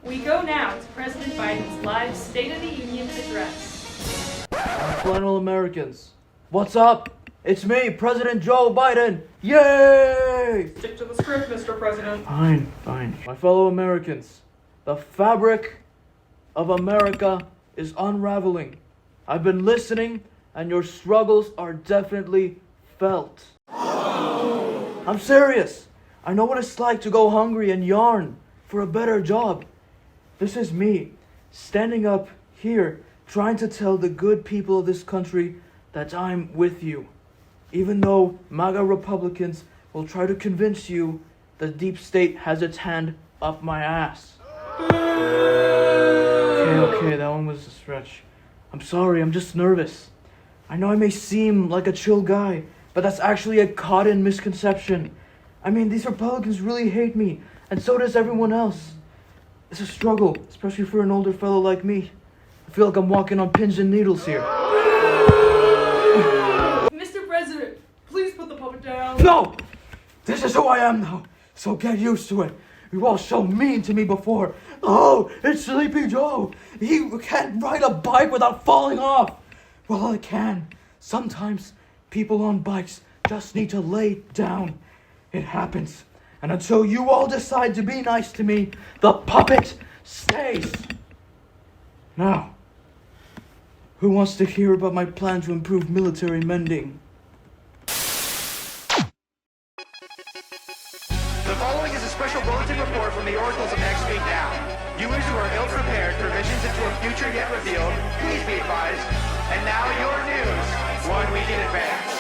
We go now to President Biden's live State of the Union address. Fellow Americans, what's up? It's me, President Joe Biden. Yay! Stick to the script, Mr. President. Fine. My fellow Americans, the fabric of America is unraveling. I've been listening, and your struggles are definitely felt. I'm serious. I know what it's like to go hungry and yearn for a better job. This is me, standing up here, trying to tell the good people of this country that I'm with you. Even though MAGA Republicans will try to convince you the deep state has its hand up my ass. Okay, that one was a stretch. I'm sorry, I'm just nervous. I know I may seem like a chill guy, but that's actually a cotton misconception. I mean, these Republicans really hate me, and so does everyone else. It's a struggle, especially for an older fellow like me. I feel like I'm walking on pins and needles here. Mr. President, please put the puppet down. No! This is who I am now, so get used to it. You were all so mean to me before. Oh, it's Sleepy Joe. He can't ride a bike without falling off. Well, I can. Sometimes people on bikes just need to lay down. It happens. And until you all decide to be nice to me, the puppet stays. Now, who wants to hear about my plan to improve military mending? The following is a special bulletin report from the oracles of next week now. Viewers who are ill-prepared for visions into a future yet revealed, please be advised. And now your news, 1 week in advance.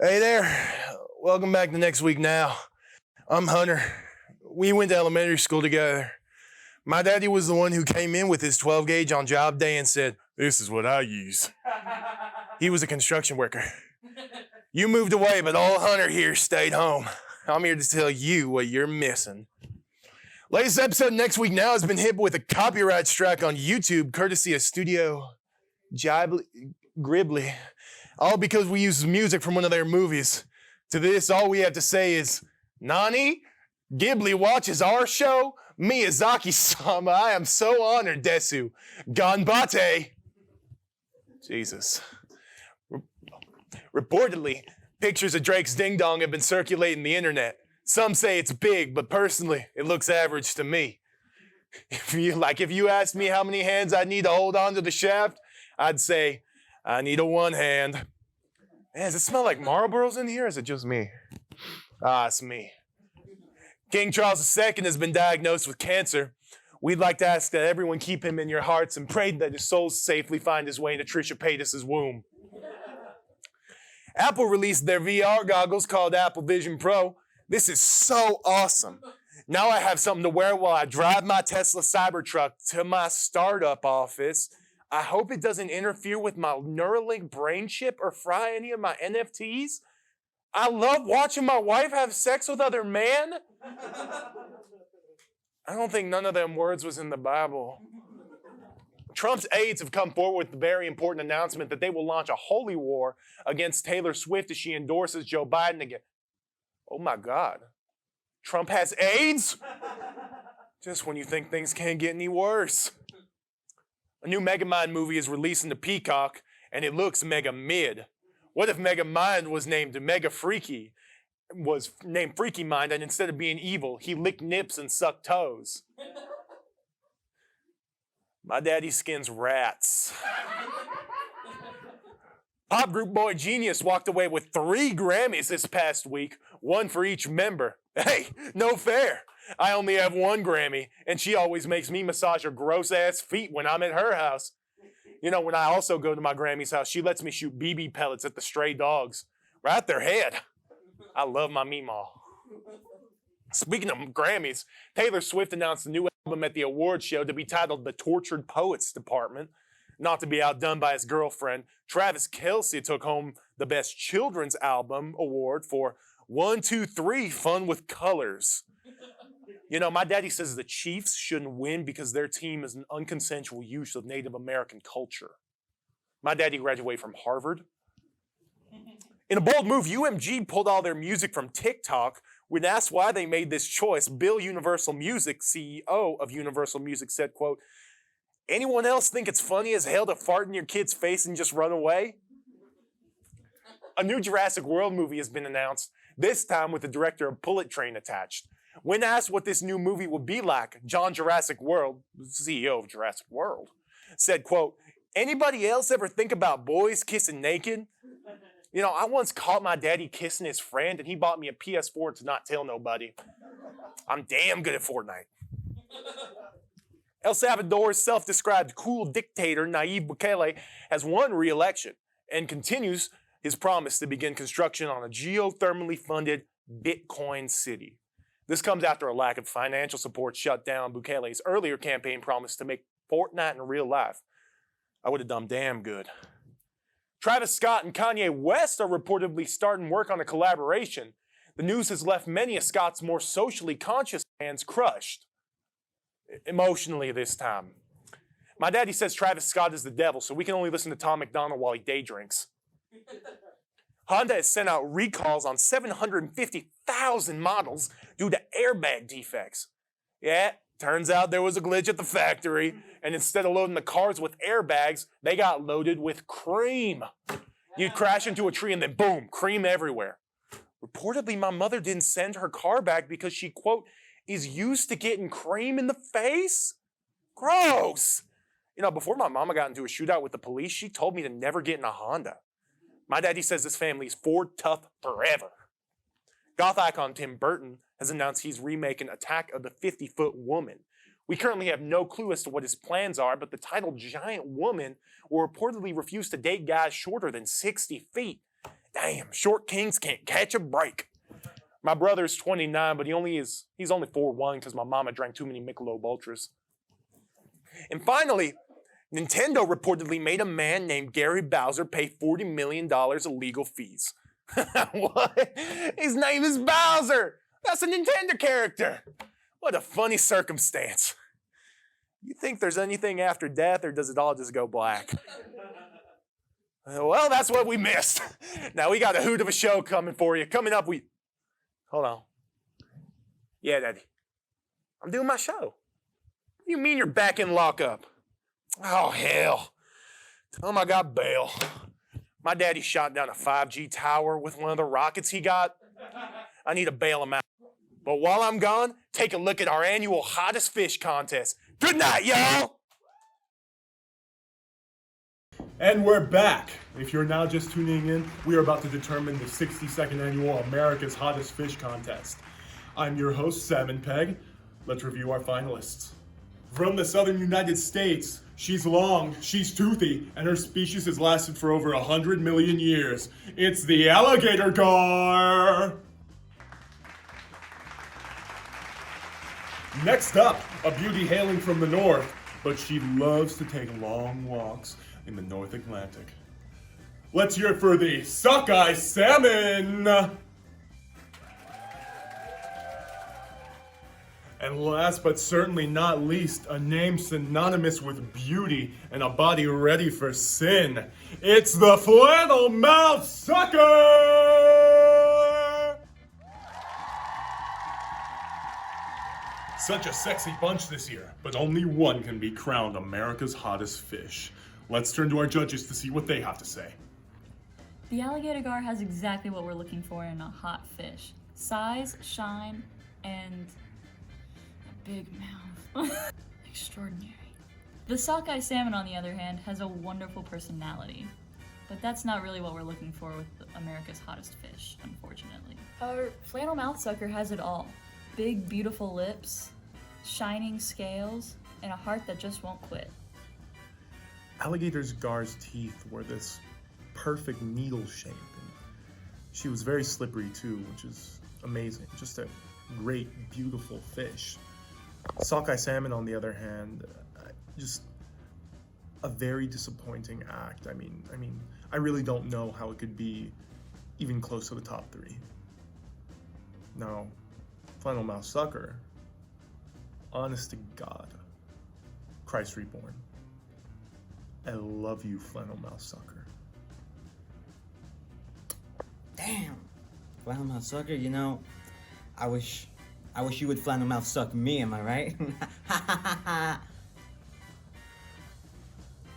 Hey there, welcome back to Next Week Now. I'm Hunter. We went to elementary school together. My daddy was the one who came in with his 12 gauge on job day and said, "This is what I use." He was a construction worker. You moved away, but old Hunter here stayed home. I'm here to tell you what you're missing. Latest episode Next Week Now has been hit with a copyright strike on YouTube, courtesy of Studio Ghibli. All because we use music from one of their movies. To this, all we have to say is, Nani? Ghibli watches our show? Miyazaki-sama, I am so honored, Desu. Ganbate. Jesus. Reportedly, pictures of Drake's ding-dong have been circulating the internet. Some say it's big, but personally, it looks average to me. If you asked me how many hands I need to hold onto the shaft, I'd say, I need a one hand. Man, does it smell like Marlboros in here, or is it just me? It's me. King Charles II has been diagnosed with cancer. We'd like to ask that everyone keep him in your hearts and pray that his soul safely find his way into Trisha Paytas' womb. Apple released their VR goggles called Apple Vision Pro. This is so awesome. Now I have something to wear while I drive my Tesla Cybertruck to my startup office. I hope it doesn't interfere with my Neuralink brain chip or fry any of my NFTs. I love watching my wife have sex with other men. I don't think none of them words was in the Bible. Trump's aides have come forward with the very important announcement that they will launch a holy war against Taylor Swift as she endorses Joe Biden again. Oh my God. Trump has AIDS? Just when you think things can't get any worse. A new Megamind movie is releasing to Peacock, and it looks mega mid. What if Megamind was named Freaky Mind, and instead of being evil, he licked nips and sucked toes? My daddy skins rats. Pop group Boy Genius walked away with 3 Grammys this past week, 1 for each member. Hey, no fair. I only have 1 Grammy, and she always makes me massage her gross-ass feet when I'm at her house. You know, when I also go to my Grammy's house, she lets me shoot BB pellets at the stray dogs. Right at their head. I love my meemaw. Speaking of Grammys, Taylor Swift announced a new album at the awards show to be titled The Tortured Poets Department. Not to be outdone by his girlfriend, Travis Kelce took home the Best Children's Album award for 1, 2, 3 Fun with Colors. You know, my daddy says the Chiefs shouldn't win because their team is an unconsensual use of Native American culture. My daddy graduated from Harvard. In a bold move, UMG pulled all their music from TikTok. When asked why they made this choice, Bill Universal Music, CEO of Universal Music, said, quote, "Anyone else think it's funny as hell to fart in your kid's face and just run away?" A new Jurassic World movie has been announced, this time with the director of Bullet Train attached. When asked what this new movie would be like, John Jurassic World, CEO of Jurassic World, said, quote, "Anybody else ever think about boys kissing naked? You know, I once caught my daddy kissing his friend and he bought me a PS4 to not tell nobody. I'm damn good at Fortnite." El Salvador's self-described cool dictator, Nayib Bukele, has won re-election and continues his promise to begin construction on a geothermally funded Bitcoin city. This comes after a lack of financial support shut down Bukele's earlier campaign promise to make Fortnite in real life. I would have done damn good. Travis Scott and Kanye West are reportedly starting work on a collaboration. The news has left many of Scott's more socially conscious fans crushed. Emotionally this time. My daddy says Travis Scott is the devil, so we can only listen to Tom McDonald while he day drinks. Honda has sent out recalls on 750,000 models due to airbag defects. Yeah, turns out there was a glitch at the factory, and instead of loading the cars with airbags, they got loaded with cream. You'd crash into a tree and then boom, cream everywhere. Reportedly, my mother didn't send her car back because she, quote, "is used to getting cream in the face." Gross. You know, before my mama got into a shootout with the police, she told me to never get in a Honda. My daddy says this family is Ford tough forever. Goth icon Tim Burton has announced he's remaking Attack of the 50-Foot Woman. We currently have no clue as to what his plans are, but the title Giant Woman will reportedly refuse to date guys shorter than 60 feet. Damn, short kings can't catch a break. My brother's 29, but he's only 4'1" because my mama drank too many Michelob Ultras. And finally, Nintendo reportedly made a man named Gary Bowser pay $40 million of legal fees. What? His name is Bowser. That's a Nintendo character. What a funny circumstance. You think there's anything after death, or does it all just go black? Well, that's what we missed. Now we got a hoot of a show coming for you. Coming up, Hold on. Yeah, Daddy. I'm doing my show. What do you mean you're back in lockup? Oh, hell. Tell him I got bail. My daddy shot down a 5G tower with one of the rockets he got. I need to bail him out. But while I'm gone, take a look at our annual Hottest Fish contest. Good night, y'all! And we're back. If you're now just tuning in, we are about to determine the 62nd annual America's Hottest Fish contest. I'm your host, Salmon Peg. Let's review our finalists. From the southern United States, she's long, she's toothy, and her species has lasted for over 100 million years. It's the alligator gar! Next up, a beauty hailing from the north, but she loves to take long walks in the North Atlantic. Let's hear it for the sockeye salmon! And last but certainly not least, a name synonymous with beauty and a body ready for sin. It's the flannel mouth sucker! Such a sexy bunch this year, but only one can be crowned America's hottest fish. Let's turn to our judges to see what they have to say. The alligator gar has exactly what we're looking for in a hot fish. Size, shine, and a big mouth. Extraordinary. The sockeye salmon, on the other hand, has a wonderful personality. But that's not really what we're looking for with America's hottest fish, unfortunately. Our flannel mouth sucker has it all. Big, beautiful lips, shining scales, and a heart that just won't quit. Alligator gar's teeth were this perfect needle shape, and she was very slippery too, which is amazing. Just a great, beautiful fish. Sockeye salmon, on the other hand, just a very disappointing act. I mean, I really don't know how it could be even close to the top 3. Now, Flannel Mouth Sucker, honest to God, Christ Reborn. I love you, Flannel Mouth Sucker. Damn, Flannel Mouth Sucker, you know, I wish you would Flannel Mouth suck me, am I right?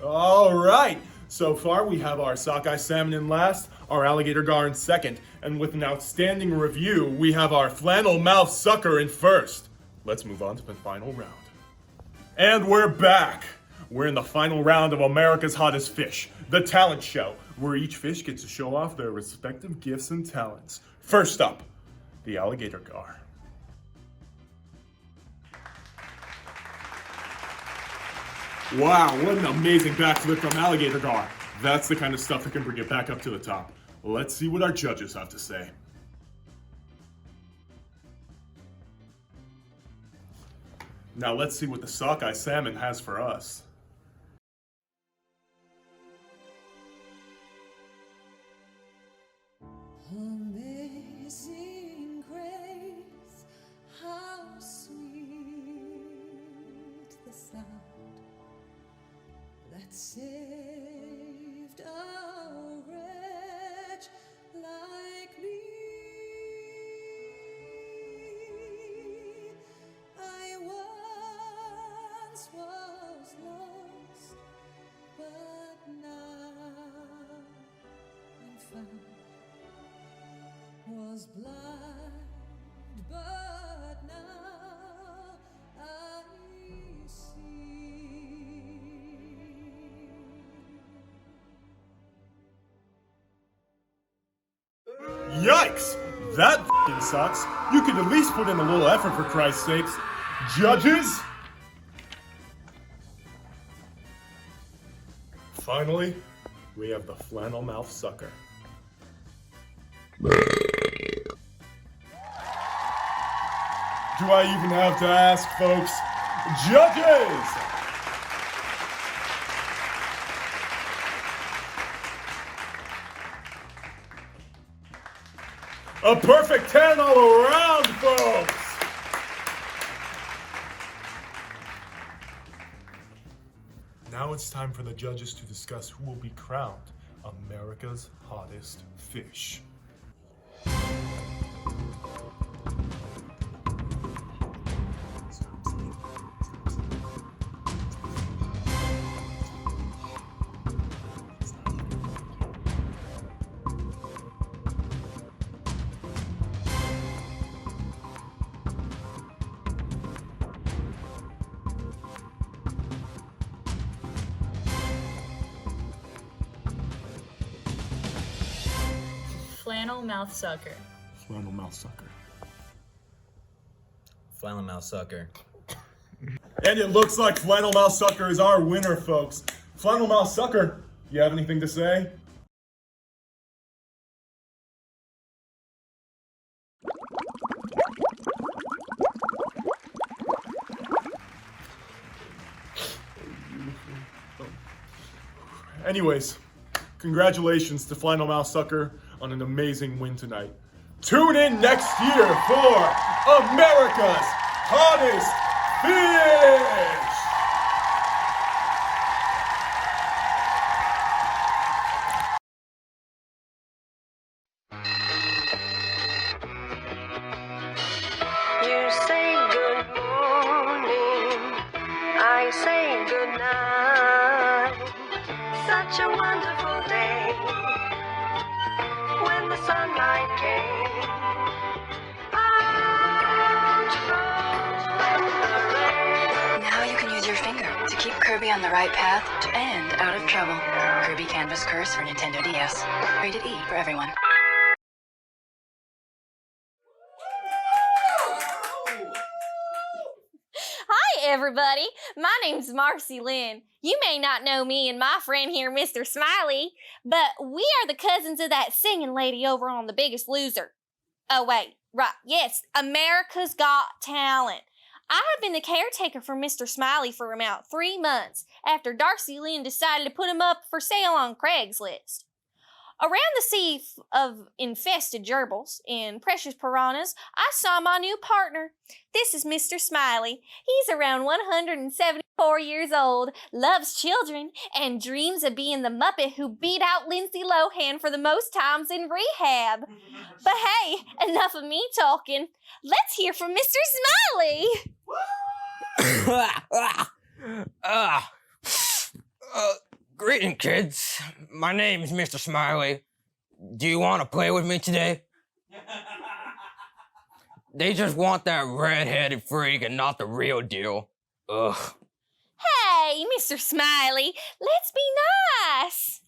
All right, so far we have our sockeye salmon in last, our alligator gar in second, and with an outstanding review, we have our flannel mouth sucker in first. Let's move on to the final round. And we're back. We're in the final round of America's Hottest Fish, the talent show, where each fish gets to show off their respective gifts and talents. First up, the alligator gar. Wow, what an amazing backflip from alligator gar. That's the kind of stuff that can bring it back up to the top. Let's see what our judges have to say. Now let's see what the sockeye salmon has for us. Amazing grace, how sweet the sound that saved a wretch like me. I once was lost, but now I'm found. Was blind, but now I see. Yikes! That f***ing sucks. You could at least put in a little effort, for Christ's sakes. Judges? Finally, we have the flannel mouth sucker. Do I even have to ask, folks? Judges! A perfect 10 all around, folks! Now it's time for the judges to discuss who will be crowned America's hottest fish. Flannel Mouth Sucker. Flannel mouth sucker. Flannel Mouth Sucker. And it looks like Flannel Mouth Sucker is our winner, folks. Flannel Mouth Sucker, you have anything to say? Anyways, congratulations to Flannel Mouth Sucker on an amazing win tonight. Tune in next year for America's Hottest Fish! You say good morning, I say good night. Such a wonderful day when the sunlight came. Out from the rain. Now you can use your finger to keep Kirby on the right path and out of trouble. Kirby Canvas Curse for Nintendo DS. Rated E for everyone. Hi, everybody. My name's Marcy Lynn. You may not know me and my friend here, Mr. Smiley, but we are the cousins of that singing lady over on The Biggest Loser. Oh, wait. Right, yes, America's Got Talent. I have been the caretaker for Mr. Smiley for about 3 months after Darcy Lynn decided to put him up for sale on Craigslist. Around the sea of infested gerbils and precious piranhas, I saw my new partner. This is Mr. Smiley. He's around 174 years old, loves children, and dreams of being the Muppet who beat out Lindsay Lohan for the most times in rehab. But hey, enough of me talking. Let's hear from Mr. Smiley. Greeting, kids. My name's Mr. Smiley. Do you want to play with me today? They just want that red-headed freak and not the real deal. Ugh. Hey, Mr. Smiley, let's be nice.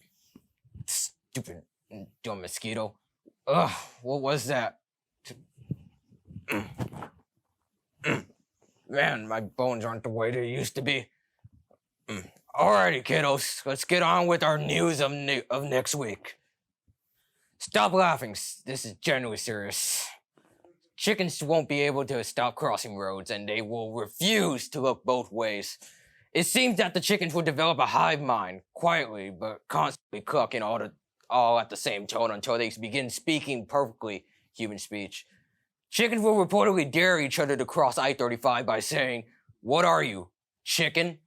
Stupid dumb mosquito. Ugh, what was that? Man, my bones aren't the way they used to be. Alrighty, kiddos, let's get on with our news of next week. Stop laughing, this is genuinely serious. Chickens won't be able to stop crossing roads, and they will refuse to look both ways. It seems that the chickens will develop a hive mind, quietly but constantly clucking all at the same tone until they begin speaking perfectly human speech. Chickens will reportedly dare each other to cross I-35 by saying, "What are you, chicken?"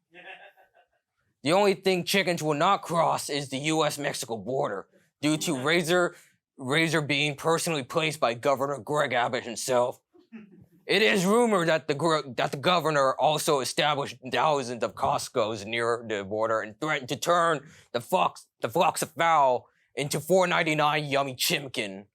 The only thing chickens will not cross is the U.S.-Mexico border, due to Razor being personally placed by Governor Greg Abbott himself. It is rumored that the governor also established thousands of Costco's near the border and threatened to turn the flocks of fowl into $4.99 yummy chimkin.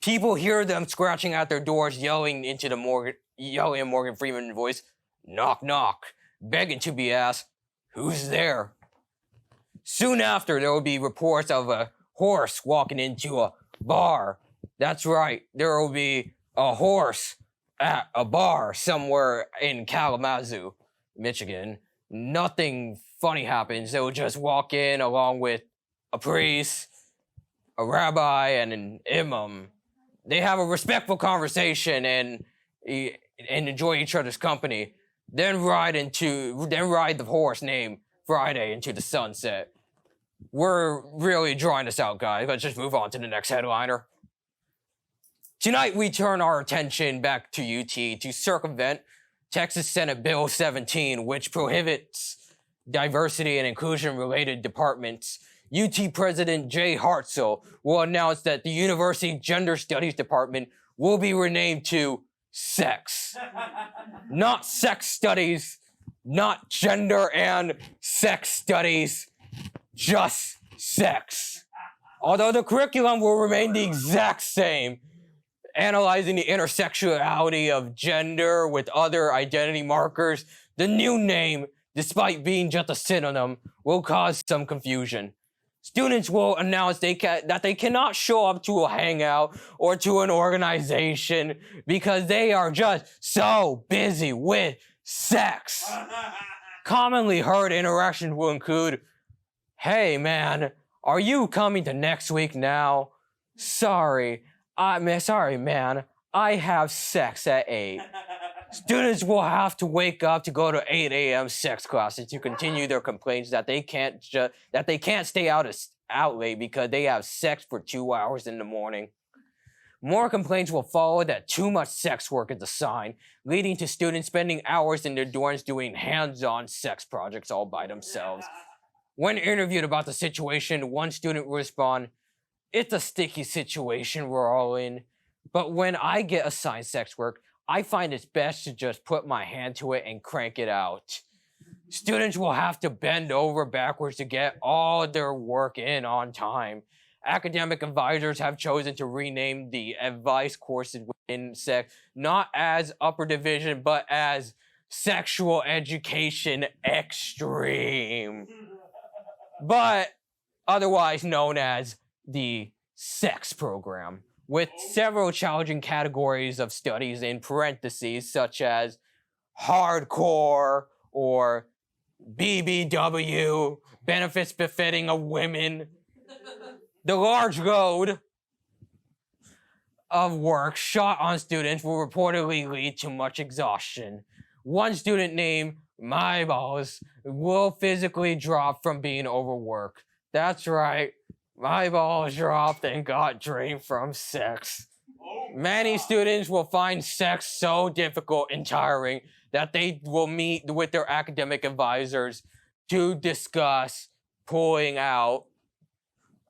People hear them scratching at their doors, yelling in Morgan Freeman's voice, "Knock, knock," begging to be asked, "Who's there?" Soon after, there will be reports of a horse walking into a bar. That's right, there will be a horse at a bar somewhere in Kalamazoo, Michigan. Nothing funny happens. They will just walk in along with a priest, a rabbi, and an imam. They have a respectful conversation and enjoy each other's company. Then ride the horse named Friday into the sunset. We're really drawing this out, guys. Let's just move on to the next headliner. Tonight, we turn our attention back to UT to circumvent Texas Senate Bill 17, which prohibits diversity and inclusion-related departments. UT President Jay Hartzell will announce that the University Gender Studies Department will be renamed to Sex. Not Sex Studies, not Gender and Sex Studies, just Sex. Although the curriculum will remain the exact same, analyzing the intersectionality of gender with other identity markers, the new name, despite being just a synonym, will cause some confusion. Students will announce that they cannot show up to a hangout or to an organization because they are just so busy with sex. Commonly heard interactions will include, "Hey man, are you coming to next week now? Sorry, man, I have sex at 8. Students will have to wake up to go to 8 a.m. sex classes to continue their complaints that they can't stay out late because they have sex for 2 hours in the morning. More complaints will follow that too much sex work is a sign, leading to students spending hours in their dorms doing hands-on sex projects all by themselves. When interviewed about the situation, one student will respond, "It's a sticky situation we're all in, but when I get assigned sex work, I find it's best to just put my hand to it and crank it out." Students will have to bend over backwards to get all their work in on time. Academic advisors have chosen to rename the advice courses within sex not as upper division, but as Sexual Education Extreme, but otherwise known as the sex program, with several challenging categories of studies in parentheses, such as hardcore or BBW, benefits befitting of women, the large load, of work shot on students will reportedly lead to much exhaustion. One student named My Balls will physically drop from being overworked. That's right, my balls dropped and got drained from sex. Many students will find sex so difficult and tiring that they will meet with their academic advisors to discuss pulling out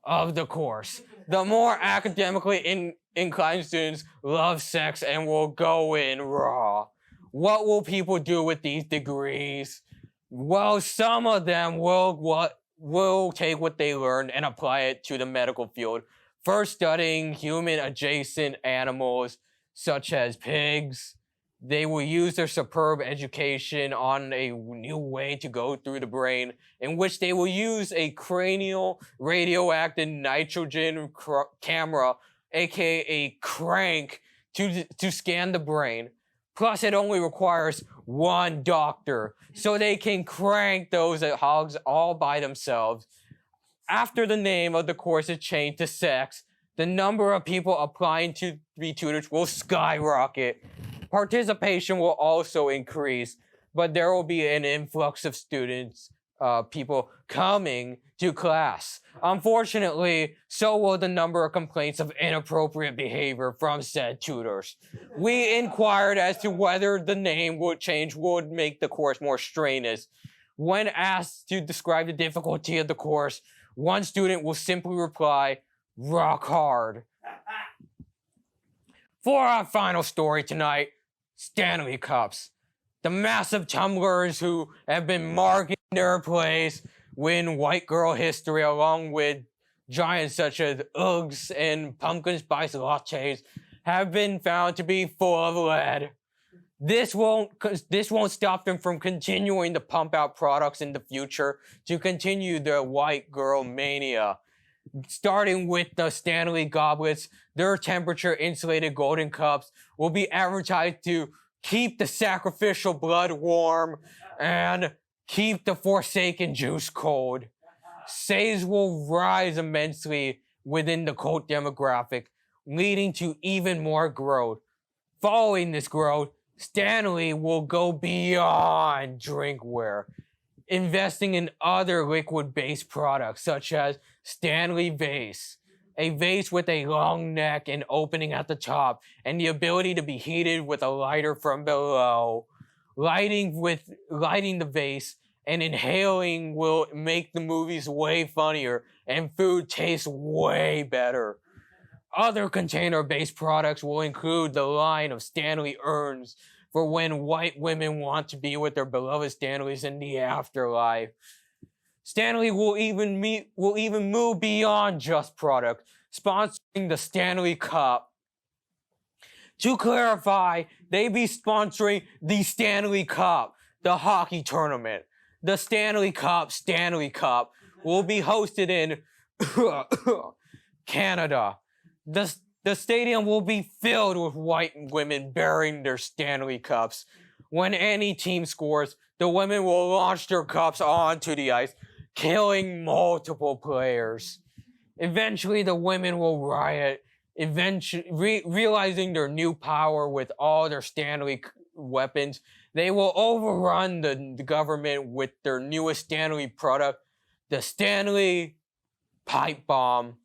of the course. The more academically inclined students love sex and will go in raw. What will people do with these degrees? Well, some of them will take what they learned and apply it to the medical field. First, studying human-adjacent animals such as pigs. They will use their superb education on a new way to go through the brain, in which they will use a cranial radioactive nitrogen camera, aka a crank, to scan the brain. Plus, it only requires one doctor, so they can crank those hogs all by themselves. After the name of the course is changed to sex, the number of people applying to be tutors will skyrocket. Participation will also increase, but there will be an influx of students, people coming to class. Unfortunately, so will the number of complaints of inappropriate behavior from said tutors. We inquired as to whether the name would make the course more strenuous. When asked to describe the difficulty of the course, one student will simply reply, "Rock hard." For our final story tonight, Stanley Cups. The massive tumblers who have been marking their place win white girl history, along with giants such as Uggs and pumpkin spice lattes, have been found to be full of lead. This won't stop them from continuing to pump out products in the future to continue their white girl mania. Starting with the Stanley goblets, their temperature insulated golden cups will be advertised to keep the sacrificial blood warm and keep the forsaken juice cold. Sales will rise immensely within the cult demographic, leading to even more growth. Following this growth, Stanley will go beyond drinkware, investing in other liquid-based products such as Stanley Vase, a vase with a long neck and opening at the top, and the ability to be heated with a lighter from below. Lighting the vase and inhaling will make the movies way funnier and food taste way better. Other container-based products will include the line of Stanley urns for when white women want to be with their beloved Stanleys in the afterlife. Stanley will even move beyond just product, sponsoring the Stanley Cup. To clarify, they be sponsoring the Stanley Cup, the hockey tournament. The Stanley Cup will be hosted in Canada. The stadium will be filled with white women bearing their Stanley Cups. When any team scores, the women will launch their cups onto the ice, killing multiple players. Eventually, the women will riot, realizing their new power with all their Stanley weapons. They will overrun the government with their newest Stanley product, the Stanley Pipe Bomb.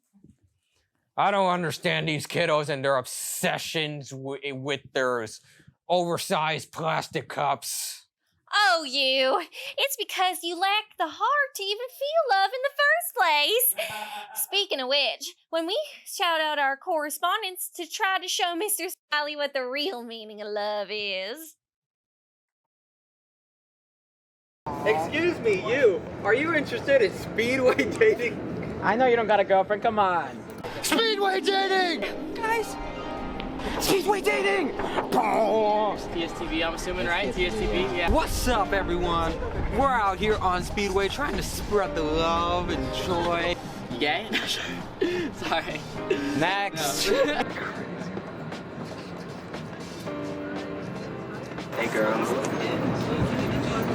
I don't understand these kiddos and their obsessions with their oversized plastic cups. Oh, you. It's because you lack the heart to even feel love in the first place. Speaking of which, when we shout out our correspondents to try to show Mr. Smiley what the real meaning of love is. Excuse me, you. Are you interested in speedway dating? I know you don't got a girlfriend. Come on. Speedway dating! Guys! Speedway dating! TSTV, I'm assuming, right? TSTV, yeah. What's up, everyone? We're out here on Speedway trying to spread the love and joy. You gay? Sorry. Next. No. Hey, girls.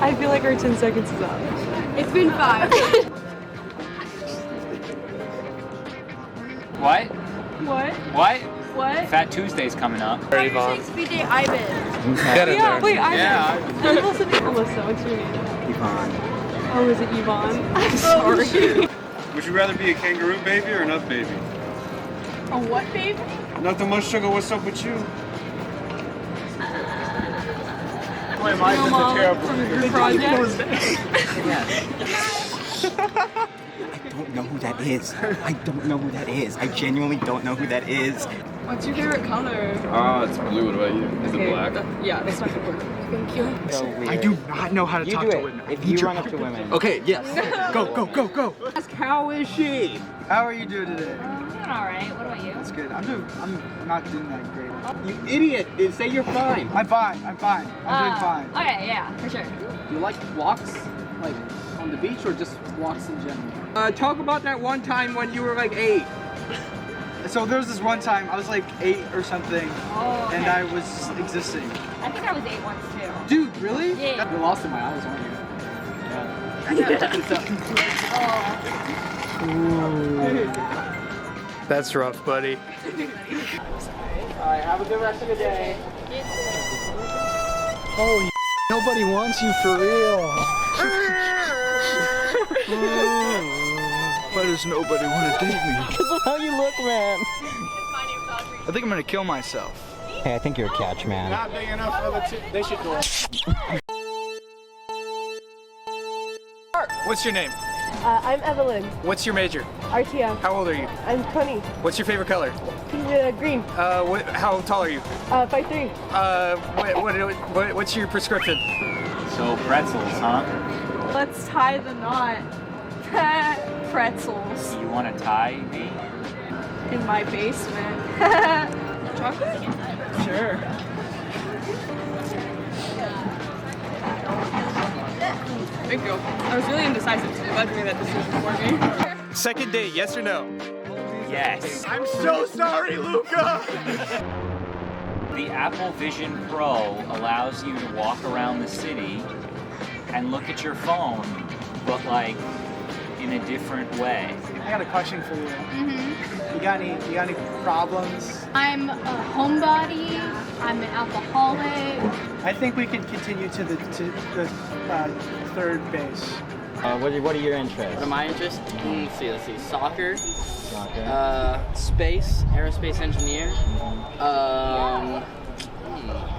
I feel like our 10 seconds is up. It's been 5. What? What? What? What? Fat Tuesday's coming up. Speed date Ivan. Get in there. Wait, Ivan. Yeah. I'm also named Melissa. What's your name? Yvonne. Oh, is it Yvonne? I'm sorry. Would you rather be a kangaroo baby or a nut baby? A what, babe? Nothing much, sugar. What's up with you? Boy, mine's just a terrible From your project. I don't know who that is. I don't know who that is. I genuinely don't know who that is. What's your favorite color? It's blue. What about you? Is it black? Yeah, that's not gonna work. Thank you. So I do not know how to talk to women. If you run up to women. Okay, yes. Go. Ask, how is she? How are you doing today? I'm doing alright. What about you? That's good. I'm not doing that great. You idiot! Say you're fine. I'm fine. I'm doing fine. Okay, yeah, for sure. Do you like walks? Like on the beach or just walks in general? Talk about that one time when you were like 8. So there was this one time, I was like 8 or something, and I was existing. I think I was 8 once too. Dude, really? Yeah. You lost in my eyes, weren't you? Yeah. That's rough, buddy. Alright, have a good rest of the day. Holy nobody wants you for real. Why does nobody want to date me? Because of how you look, man. I think I'm gonna kill myself. Hey, I think you're a catch, man. Not big enough for the they should do it. What's your name? I'm Evelyn. What's your major? RTM. How old are you? I'm 20. What's your favorite color? Green. How tall are you? 5'3". What's your prescription? So pretzels, huh? Let's tie the knot. Pretzels. You want to tie me? In my basement. Chocolate? Sure. Thank you. I was really indecisive, so glad you made that decision for me. Second date, yes or no? Yes. I'm so sorry, Luca! The Apple Vision Pro allows you to walk around the city and look at your phone, but like in a different way. I got a question for you. You got any problems? I'm a homebody. I'm an alcoholic. I think we can continue to the third base. What are your interests? What are my interests? Let's see. Soccer. Space. Aerospace engineer.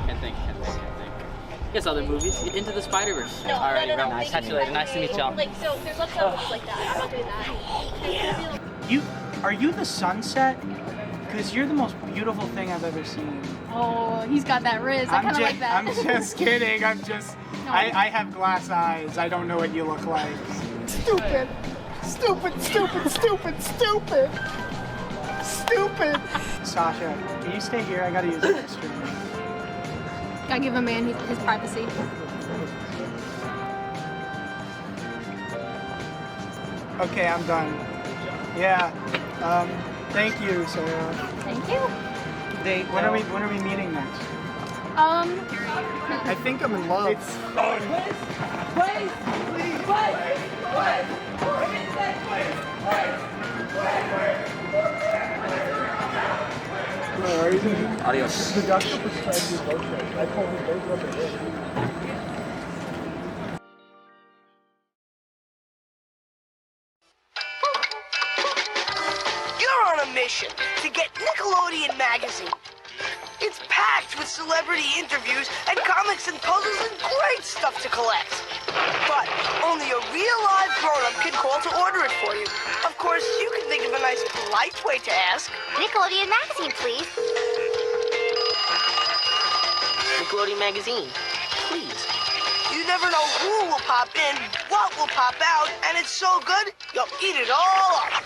Can't think. Guess other movies. Into the Spider-Verse. No, All right, no, bro. Nice. Catch you later. Nice to meet y'all. Like, so there's lots of stuff like that. I'm not doing that. Are you the sunset? Because you're the most beautiful thing I've ever seen. Oh, he's got that riz. I kind of like that. I'm just kidding. I have glass eyes. I don't know what you look like. Stupid. Sasha, can you stay here? I gotta use the restroom. Gotta give a man his privacy. Okay, I'm done. Yeah. Thank you, Sarah. Thank you. When are we meeting next? I think I'm in love. Adios. The doctor prescribed you both. I told him both of them. You're on a mission to get Nickelodeon magazine. It's packed with celebrity interviews and comics and puzzles and great stuff to collect. But only a real live grown-up can call to order it for you. Of course, you can think of a nice, polite way to ask. Nickelodeon magazine, please. Nickelodeon magazine, please. You never know who will pop in, what will pop out, and it's so good, you'll eat it all up.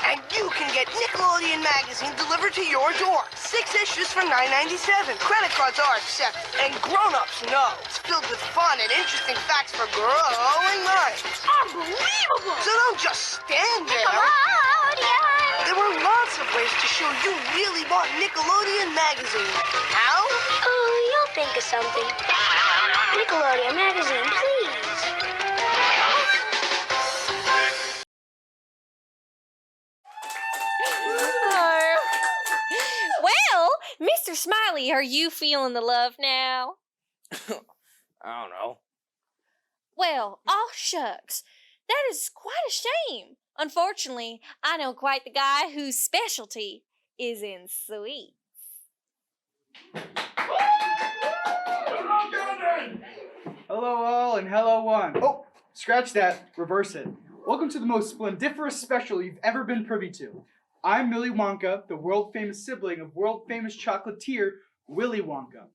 And you can get Nickelodeon magazine delivered to your door. 6 issues for $9.97. Credit cards are accepted, and grown-ups know. It's filled with fun and interesting facts for growing minds. Unbelievable! So don't just stand there. Nickelodeon! There were lots of ways to show you really want Nickelodeon magazine. How? Oh, you'll think of something. Nickelodeon magazine, please. Smiley, are you feeling the love now? I don't know. Well, oh shucks. That is quite a shame. Unfortunately, I know quite the guy whose specialty is in sweets. Hello all and hello one. Oh, scratch that. Reverse it. Welcome to the most splendiferous special you've ever been privy to. I'm Milly Monka, the world-famous sibling of world-famous chocolatier Willy Wonka.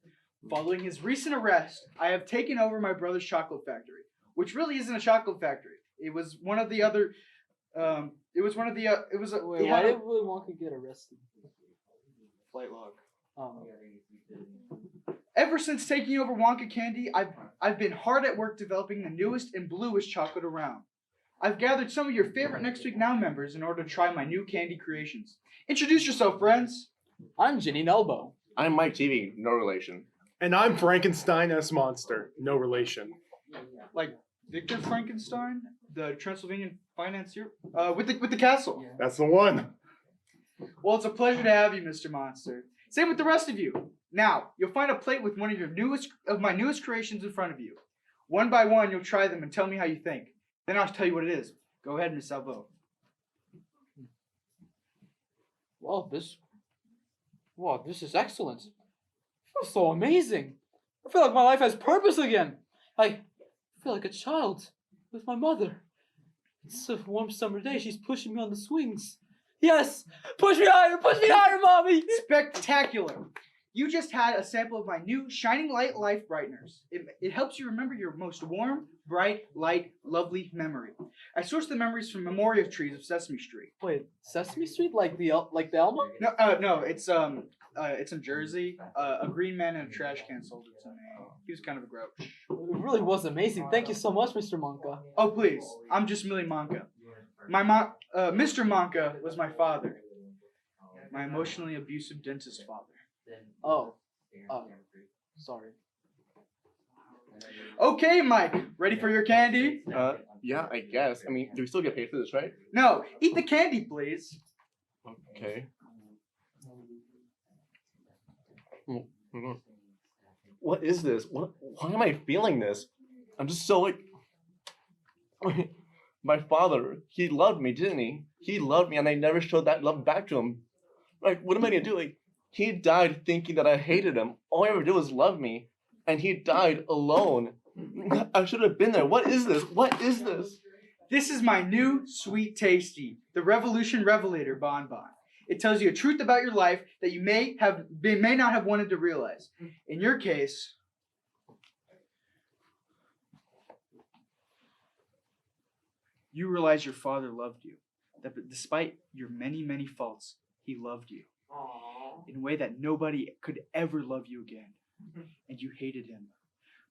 Following his recent arrest, I have taken over my brother's chocolate factory, which really isn't a chocolate factory. It was one of the other. Wait, why did Willy Wonka get arrested? Flight log. Ever since taking over Wonka Candy, I've been hard at work developing the newest and bluest chocolate around. I've gathered some of your favorite Next Week Now members in order to try my new candy creations. Introduce yourself, friends. I'm Ginny Nelbo. I'm Mike TV, no relation. And I'm Frankenstein S Monster, no relation. Like Victor Frankenstein, the Transylvanian financier, with the castle. That's the one. Well, it's a pleasure to have you, Mr. Monster. Same with the rest of you. Now, you'll find a plate with one of my newest creations in front of you. One by one, you'll try them and tell me how you think. Then I'll tell you what it is. Go ahead, Miss Salvo. Wow, this is excellent. It feels so amazing. I feel like my life has purpose again. I feel like a child with my mother. It's a warm summer day. She's pushing me on the swings. Yes! Push me higher, Mommy! Spectacular! You just had a sample of my new Shining Light Life Brighteners. It helps you remember your most warm, bright, light, lovely memory. I sourced the memories from memorial trees of Sesame Street. Wait, Sesame Street? Like the Elmo? No, it's in Jersey. A green man in a trash can sold it to me. He was kind of a grouch. It really was amazing. Thank you so much, Mr. Monka. Oh, please. I'm just Milly Monka. Mr. Monka was my father. My emotionally abusive dentist father. Oh, sorry. Okay, Mike. Ready for your candy? Yeah, I guess. I mean, do we still get paid for this, right? No. Eat the candy, please. Okay. What is this? Why am I feeling this? I'm just so like... My father, he loved me, didn't he? He loved me and I never showed that love back to him. Like, what am I gonna do? Like, he died thinking that I hated him. All I ever did was love me. And he died alone. I should have been there. What is this? What is this? This is my new Sweet Tasty, the Revolution Revelator Bonbon. It tells you a truth about your life that you may not have wanted to realize. In your case, you realize your father loved you. That despite your many, many faults, he loved you. In a way that nobody could ever love you again. And you hated him.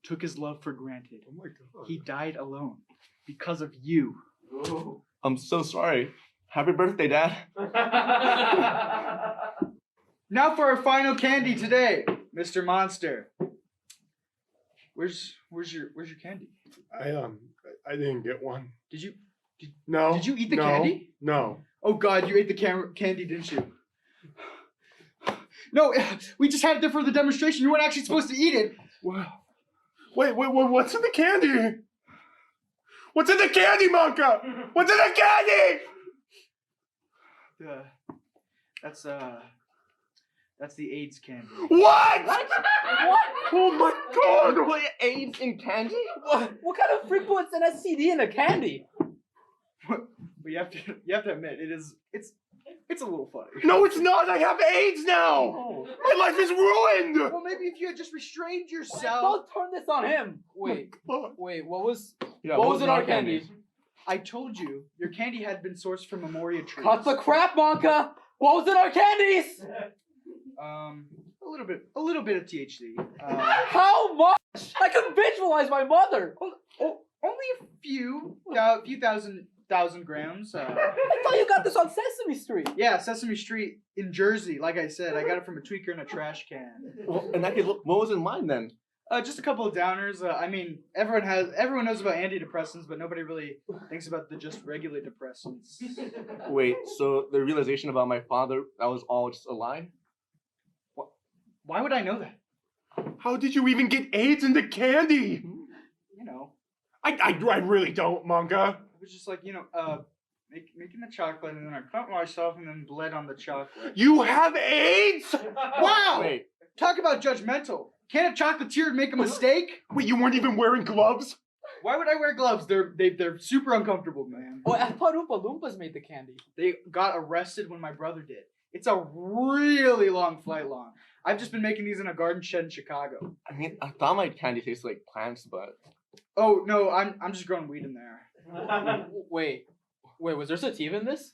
Took his love for granted. Oh my God. He died alone because of you. Oh. I'm so sorry. Happy birthday, Dad. Now for our final candy today, Mr. Monster. Where's your candy? I didn't get one. Did you eat the No. candy? No. Oh God, you ate the candy, didn't you? No, we just had it there for the demonstration. You weren't actually supposed to eat it. Wait, what's in the candy? What's in the candy, Monka? What's in the candy? That's the AIDS candy. What? What? Oh my God! You put AIDS in candy? What kind of freak puts an STD in a candy? But you have to admit, it's a little funny. No, it's not. I have AIDS now. Oh. My life is ruined. Well, maybe if you had just restrained yourself. Don't turn this on him. Wait, what was in our candy? I told you, your candy had been sourced from Memoria trees. Cut the crap, Monka! What was in our candies? A little bit of THC. How much? I can visualize my mother. Only a few thousand grams. I thought you got this on Sesame Street. Yeah, Sesame Street in Jersey. Like I said, I got it from a tweaker in a trash can. Well, in that case, what was in mine then? Just a couple of downers. I mean, everyone knows about antidepressants, but nobody really thinks about the just regular depressants. Wait, so the realization about my father, that was all just a lie? Why would I know that? How did you even get AIDS in the candy? You know, I really don't, Monka. it was just like, making the chocolate, and then I cut myself and then bled on the chocolate. You have AIDS? Wow! Wait. Talk about judgmental. Can't a chocolatier make a mistake? Wait, you weren't even wearing gloves? Why would I wear gloves? They're super uncomfortable, man. Oh, I thought Oompa Loompas made the candy. They got arrested when my brother did. It's a really long flight long. I've just been making these in a garden shed in Chicago. I mean, I thought my candy tasted like plants, but Oh no, I'm just growing weed in there. Wait, was there sativa in this?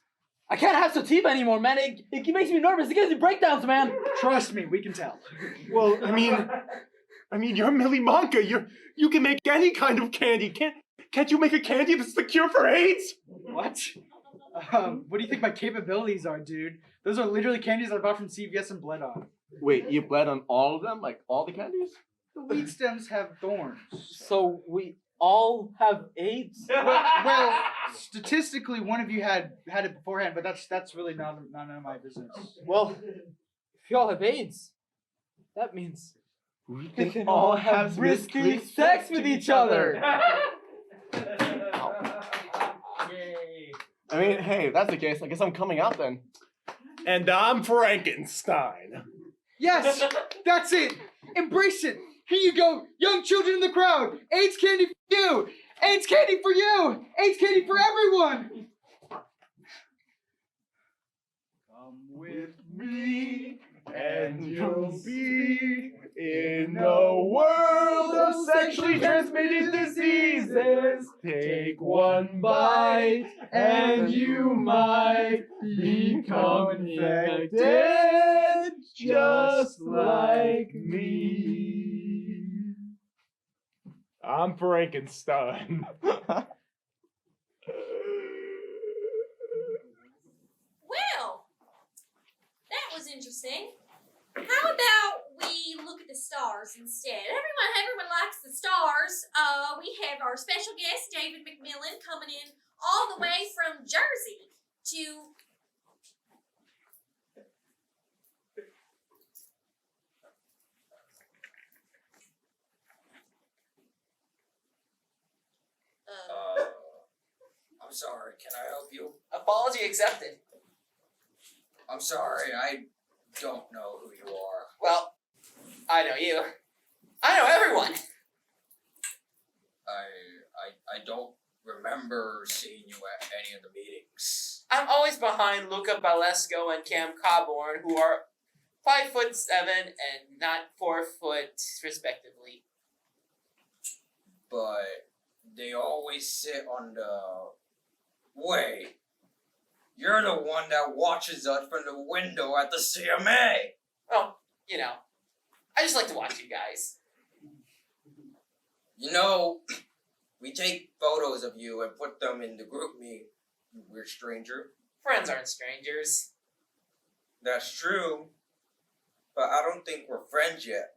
I can't have sativa anymore, man. It makes me nervous. It gives me breakdowns, man. Trust me, we can tell. Well, I mean, you're Milly Monka. You can make any kind of candy. Can't you make a candy that's the cure for AIDS? What? What do you think my capabilities are, dude? Those are literally candies I bought from CVS and bled on. wait, you bled on all of them? Like all the candies? The weed stems have thorns. So we all have AIDS? Well, statistically, one of you had it beforehand, but that's really none of my business. Well, if you all have AIDS, that means We can all have risky sex with each other. I mean, hey, if that's the case, I guess I'm coming out then. And I'm Frankenstein. Yes, that's it. Embrace it. Here you go, young children in the crowd. AIDS candy for you. AIDS candy for you. AIDS candy for everyone. Come with me, And you'll be in a world of sexually transmitted diseases. Take one bite and you might become infected just like me. I'm Frankenstein. Well, that was interesting. How about we look at the stars instead? Everyone likes the stars. We have our special guest, David McMillan, coming in all the way from Jersey to... I'm sorry, can I help you? Apology accepted. I'm sorry, I don't know who you are. Well, I know you. I know everyone. I don't remember seeing you at any of the meetings. I'm always behind Luca Balesco and Cam Coburn, who are 5'7" and not 4 foot, respectively. But they always sit on the... Wait, you're the one that watches us from the window at the CMA. Well, I just like to watch you guys. You know, we take photos of you and put them in the group me, you weird stranger. Friends aren't strangers. That's true, but I don't think we're friends yet.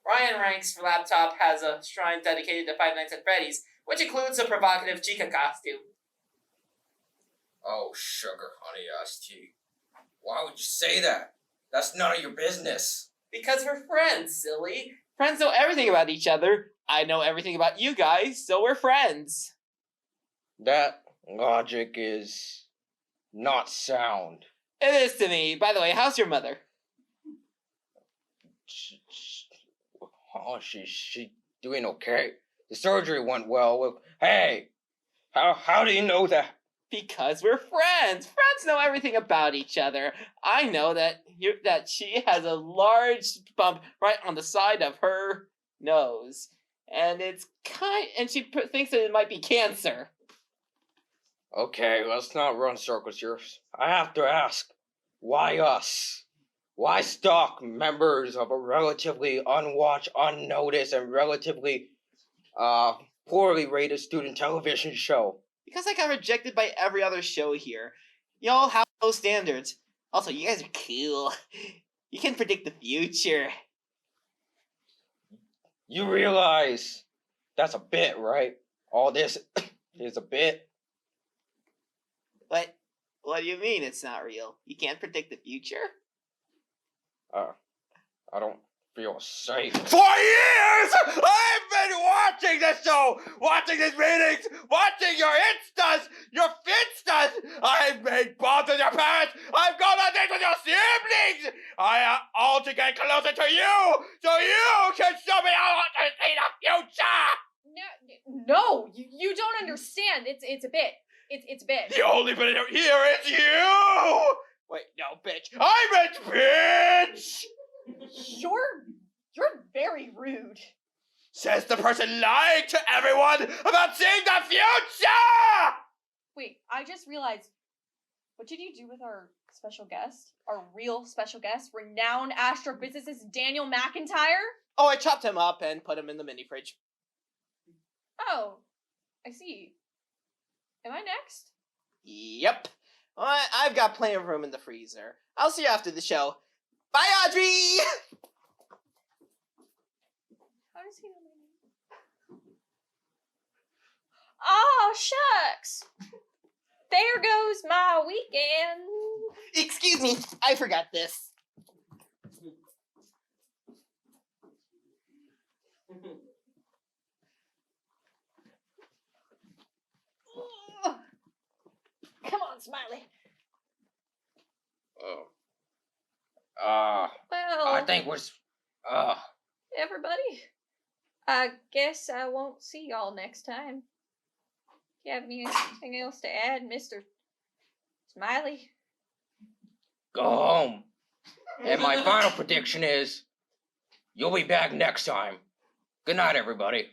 Ryan Ranks for Laptop has a shrine dedicated to Five Nights at Freddy's, which includes a provocative Chica costume. Oh, sugar honey iced tea. Why would you say that? That's none of your business. Because we're friends, silly. Friends know everything about each other. I know everything about you guys, so we're friends. That logic is not sound. It is to me. By the way, how's your mother? Oh, she's doing okay. The surgery went well. Hey, how do you know that? Because we're friends. Friends know everything about each other. I know that she has a large bump right on the side of her nose, and she thinks that it might be cancer. Okay, let's not run circles here. I have to ask, why us? Why stalk members of a relatively unwatched, unnoticed, and relatively poorly rated student television show? Because I got rejected by every other show here. Y'all have low standards. Also, you guys are cool. You can predict the future. You realize that's a bit, right? All this is a bit. What do you mean it's not real? You can't predict the future? I feel safe. For years, I've been watching this show, watching these meetings, watching your Instas, your Finstas. I've made bonds with your parents. I've gone on dates with your siblings. I all to get closer to you, so you can show me how to see the future. No, you don't understand. It's a bit. It's a bit. The only bit here is you. Wait, no, bitch. I meant bitch. You're very rude. Says the person lying to everyone about seeing the future! Wait, I just realized, what did you do with our special guest? Our real special guest, renowned astrophysicist Daniel McIntyre? Oh, I chopped him up and put him in the mini fridge. Oh, I see. Am I next? Yep. I've got plenty of room in the freezer. I'll see you after the show. Bye, Audrey! How does he know my name? Oh, shucks! There goes my weekend. Excuse me, I forgot this. Come on, Smiley. Oh. Well, I think we're. everybody, I guess I won't see y'all next time. Do you have anything else to add, Mr. Smiley? Go home. And my final prediction is, you'll be back next time. Good night, everybody.